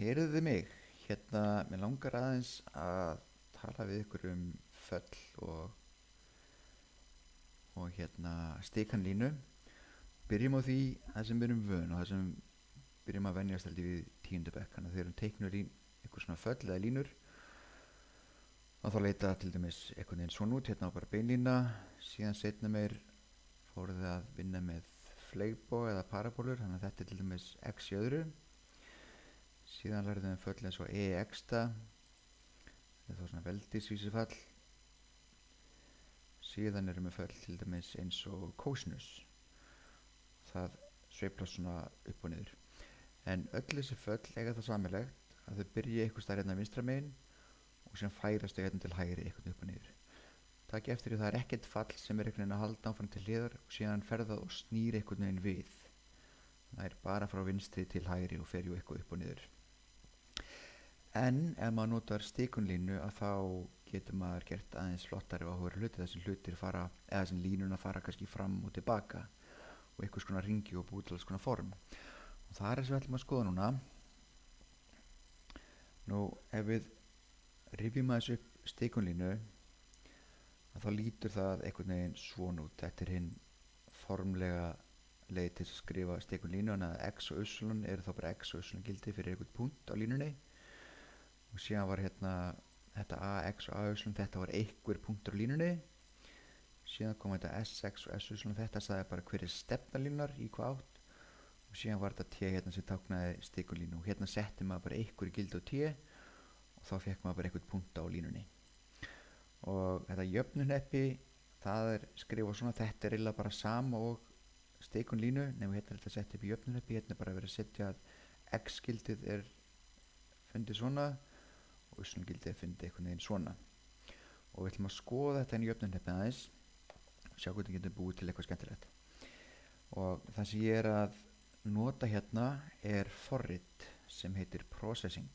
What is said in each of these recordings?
Heyrðu þið mig, mér langar aðeins að tala við ykkur um föll og stikan línu. Byrjum á því það sem við erum vön og það sem byrjum að venjast held ég við tíundu bekk. Þannig að þegar teiknur í ykkur svona föll eða línur, þá leita til dæmis einhvern veginn svona út, á bara beinlína, síðan seinna meir fóruð þið að vinna með fleigbog eða parabólur, þannig að þetta er til dæmis x í öðru. Síðan lærðum við föll eins og EX-ta, eða þá svona veldisvísifall. Síðan erum við föll til dæmis eins og kósinus. Það sveiflast svona upp og niður. En öll þessi föll eiga það sameiginlegt að þau byrja einhvers staðar hérna vinstra megin og síðan færast þau hérna til hægri einhvern upp og niður. Takk eftir því það er ekkert fall sem er einhvern veginn að halda áfram til hliðar og síðan ferðað og snýr einhvern veginn við. Það er bara frá vinstri til hægri og fer jú eitthvað upp og niður. En ef maður notar stikunlínu að þá getur maður gert aðeins flottari og áhugaverðari hluti. Þessi hlutir fara, eða þessi línuna fara kannski fram og tilbaka og einhvers konar ringi og búið til alls konar form. Og það er sem við ætlum að skoða núna. Nú, ef við rifjum aðeins upp stikunlínu, þá lítur það einhvern veginn svona út. Þetta er hinn formlega leið til að skrifa stikunlínu, en að x og y eru þá bara x og y gildi fyrir einhvern punkt á línunni. Og síðan var þetta AX og AY, þetta var einhver punktur á línunni. Síðan kom þetta SX og SY, þetta sagði bara hver er stefna línunar í hvað átt. Og síðan var þetta T sem táknaði stikunlínu. Og setti maður bara einhver gildi á T og þá fekk maður bara einhvern punkt á línunni. Og þetta jöfnuneppi, það er skrifað svona, þetta er eiginlega bara sama og stikunlínu, nema er þetta sett upp í jöfnuneppi, bara verið að setja að X gildið er fundið svona og y-gildið er fundið einhvern veginn svona. Og við ætlum að skoða þetta inn í jöfnunhneppið aðeins og sjá hvernig við getum búið til eitthvað skemmtilegt. Og það sem ég er að nota er forrit sem heitir processing.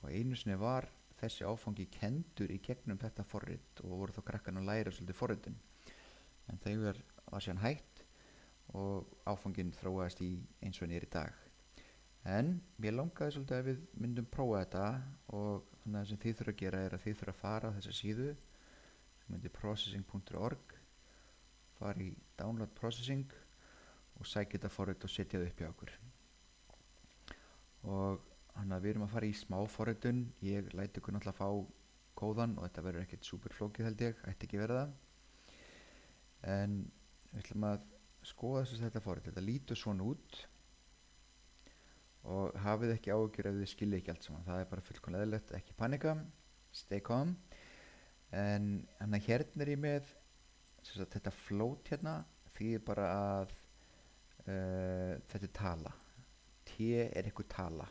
Og einu sinni var þessi áfangi kendur í gegnum þetta forrit og voru þá krakkarnir að læra svolítið forritin. En þegar var síðan hætt og áfangin þróaðist í eins og hann er í dag. En mér langaði svolítið að við myndum prófa þetta og þannig að það sem þið þurfa að gera er að þið þurfa að fara á þessa síðu sem heitir processing.org, fara í download processing og sækja þetta forrit og setja það upp hjá okkur. Og þannig að við erum að fara í smá forritun. Ég læti ykkur náttúrulega fá kóðan og þetta verður ekkert super flókið held ég, ætti ekki verða það. En við ætlum að skoða þetta forrit. Þetta lítur svona út. Og hafið ekki áhyggjur ef þið skiljið ekki allt saman. Það er bara fullkomlega eðlilegt, ekki panika, stay calm. En hérna er ég með þetta float þýðir bara að þetta er tala. T er eitthvað tala.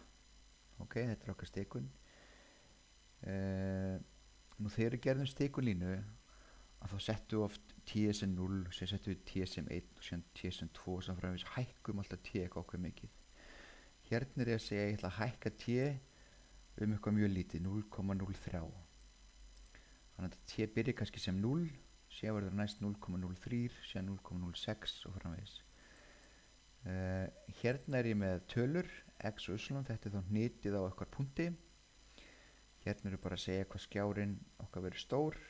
Ok, þetta er okkar stikun. Nú þegar við gerðum stikunlínu að þá settum við oft T sem 0, síðan settum við T sem 1 og síðan T sem 2 og saman framvegis hækkum alltaf T eitthvað okkur mikið. Hérna er ég að segja að ég ætla að hækka T eitthvað mjög lítið, 0,03. Þannig að T byrja kannski sem 0, síðan verður næst 0,03, síðan 0,06 og framvegis. Hérna er ég með tölur, x og y, þetta er þá hnitið á okkar punkti. Hérna er ég bara að segja hvað skjárin okkar verður stór.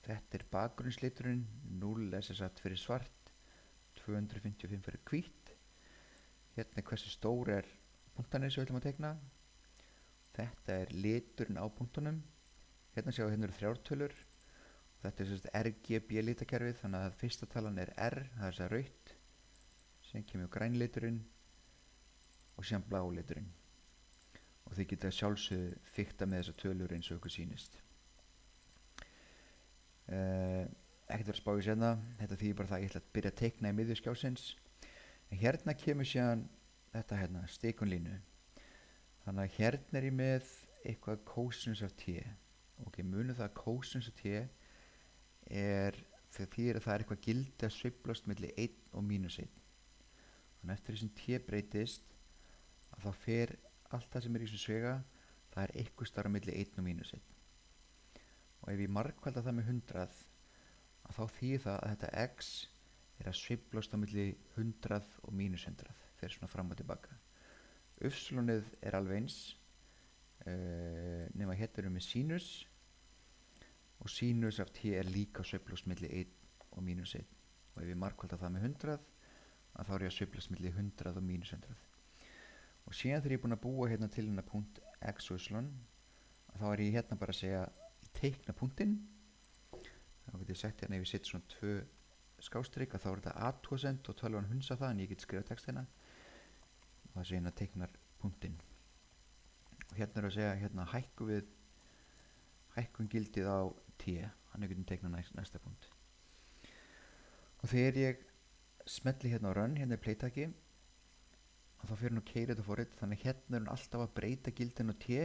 Þetta er bakgrunnsliturinn, 0 er sem sagt fyrir svart, 255 fyrir hvítt. Hérna er hversu stór er punktanir sem við ætlum að teikna. Þetta er liturinn á punktunum. Hérna sjáum við eru 3 tölur. Þetta er sem sagt RGB litakerfið, þannig að fyrsta talan er R, það er þess að rautt. Síðan kemur grænliturinn og síðan bláliturinn. Og þið geta sjálfsögðu fikta með þessar tölur eins og ykkur sýnist. Ekkert verið að spá í sérna. Þetta þýðir bara það að ég ætla að byrja að teikna í miðju skjásins. En hérna kemur síðan þetta stikunlínu. Þannig að hérna er ég með eitthvað cosinus af T. Ok, munið það að cosinus af T er þegar það er eitthvað gildi að sveiflast milli 1 og -1. Þannig eftir því sem T breytist að þá fer allt það sem er í þessu svega, það er eitthvað starf milli 1 og -1. Og ef ég margfalda það með 100 að þá þýðir það að þetta x er að sveiflast á milli 100 og -100, fer svona fram og tilbaka. Upsilonið er alveg eins, nema hérna erum við sínus og sínus af t er líka sveiflast milli 1 og mínus 1 og ef ég margfalda það með 100 að þá er ég að sveiflast milli 100 og mínus 100 og síðan þegar ég er búin að búa hérna til hérna punkt x og y þá er ég hérna bara að segja ég teikna punktinn þá get ég sagt hérna ef ég setja svona 2 skástrik að þá er þetta athugasemd og tölvan hunsa það en ég get skrifað textina og það sé hérna teiknar punktinn og hérna er að segja hérna hækkun gildið á t hann er getum teiknað næsta punkt og þegar ég smelli hérna á run hérna er playtaki og þá fyrir hann að keyra þetta forrit þannig hérna er hann alltaf að breyta gildin á t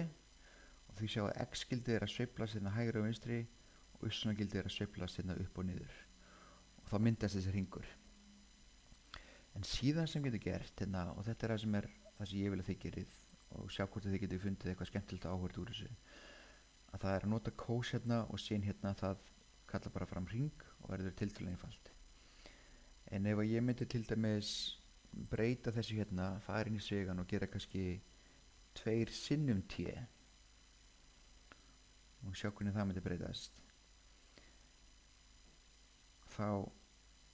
og því sjá að x gildið er að sveiflast hérna hægri og vinstri og y gildið er að sveiflast hérna upp og niður og þá myndast þessi hringur en síðan sem getur gert hérna og þetta er það sem ég vil að þið gerið og sjá hvort þið getur fundið eitthvað skemmtilegt áhvert úr þessu að það er að nota kós hérna og síðan hérna það kalla bara fram hring og verður tiltölulega einfalt en ef ég myndi til dæmis breyta þessu hérna fara inn í svigan og gera kannski 2 sinnum t og sjá hvernig það myndi breytast þá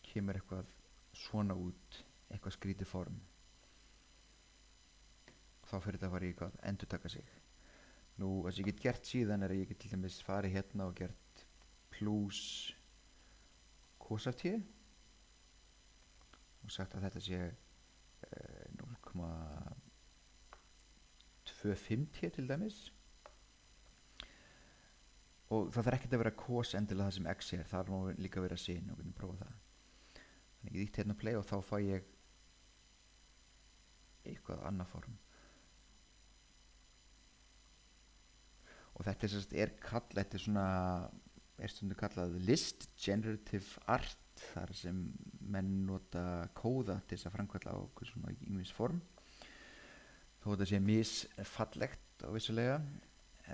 kemur eitthvað svona út eitthvað skrítið form þá fyrir þetta að fara í eitthvað endurtaka sig nú það sem ég get gert síðan er að ég get til dæmis farið hérna og gert plus kos af t og sagt að þetta sé 0,25 t til dæmis og það þarf ekkert að vera kos endilega það sem x er það má líka vera sin og við erum prófað það þannig ég ítti hérna play og þá fæ ég eitthvað annað form og þetta þetta er stundu kallað list generative art þar sem menn nota kóða til þess að framkvæmla á okkur svona ýmis form þó þetta sé misfallegt á vissulega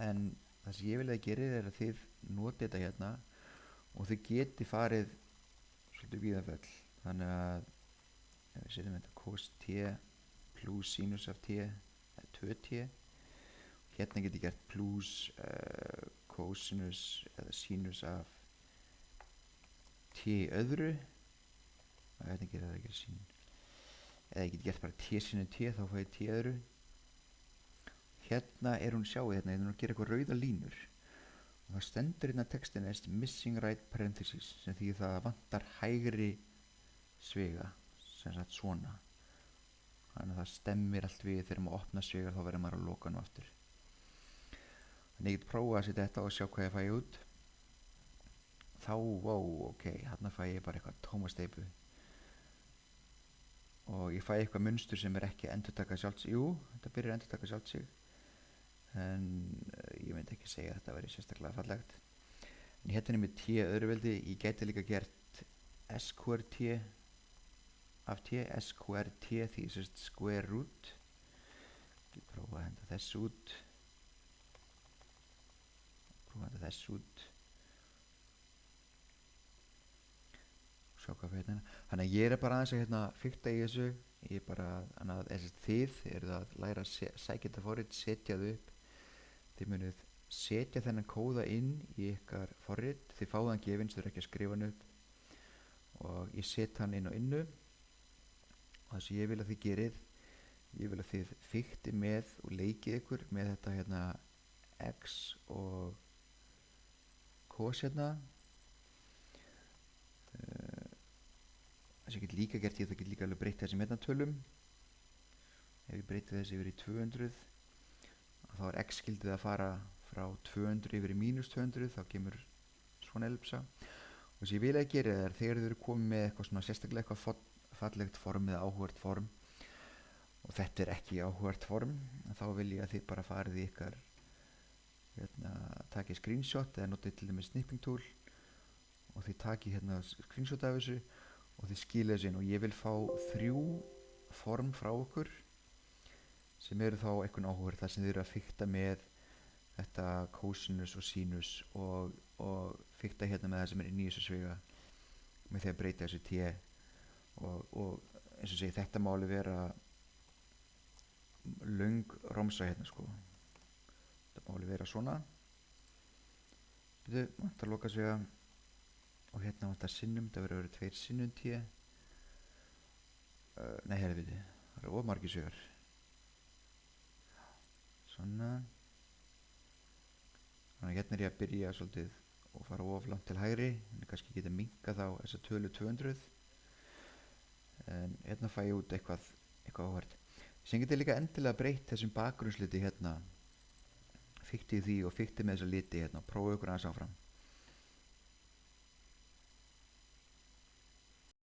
en það sem ég vil að gera er að þið noti þetta hérna og þið geti farið svolítið víðaföll þannig að ef við setjum þetta cos t plus sinus af t 2t hérna get ég gert plus cosinus eða sinus af t öðru hérna gerir það ekki sín eða ég get gert bara t sinu t þá fæ ég t öðru hérna er hún sjáið hérna er hún að gera eitthvað rauða línur og það stendur hérna textin as missing right parenthesis sem því það vantar hægri sviga sem sagt svona þannig að það stemmir allt við þegar maður opna sviga þá verður maður að loka hann aftur þannig ég get prófa að setja þetta og sjá hvað ég fæ út þá, ok, hérna fæ ég bara eitthvað tómasteipu og ég fæ eitthvað munstur sem er ekki endurtaka sjálfs þetta byrjar endurtaka sjálfs sig en ég myndi ekki segja að þetta veri sérstaklega fallegt en hérna er með t öðruveldi ég geti líka gert sqrt af t sqrt því sérst square root ég prófa að henda þess út sjá hvað fyrir hérna þannig að ég er bara aðeins að hérna fikta í þessu ég er bara að þið eru að læra að sækja þetta forrit setja þau upp þið munið setja þennan kóða inn í ykkar forrit þið fáðu hann gefins þau eru ekki að skrifa hann upp og ég set hann inn á innu og það sem ég vil að þið gerið ég vil að þið fikti með og leikið ykkur með þetta hérna x og kos hérna það sem ég get líka gert ég get líka alveg breytt þessum hérna tölum ef ég breyti þessi yfir í 200 þá er x skildið að fara frá 200 yfir í mínus 200 þá kemur svona ellipsa og sem ég vil að gera er þegar þið eru komið með eitthvað svona sérstaklega eitthvað fallegt form eða áhugavert form og þetta er ekki áhugavert form þá vil ég að þið bara farið í ykkar hérna takið screenshot eða notið til dæmis snipping tool og þið takið hérna screenshot af þessu og þið skilja þessu inn og ég vil fá 3 form frá okkur sem eru þá eitthvað áhugavert þar sem þið eru að fikta með þetta cosinus og sinus og fikta hérna með það sem er inn í þessu sviga með því að breyta þessu t og eins og segi þetta máli vera löng romsa hérna sko máli vera svona. Byrju, vantar loka sig að og hérna vantar sinnum, það verður að vera 2 sinnum 10. Nei, helviti, það eru margir sögur. Svona. Þannig að hérna er ég að byrja svolítið og fara oflant til hægri, en kannski geta minka þá þessa tölu 200. En hérna fæ ég út eitthvað áhvert. Sem getur líka endilega breytt þessum bakgrunnsliti hérna. Fikti því og fikti með þessa liti hérna, prófa ykkur aðeins áfram.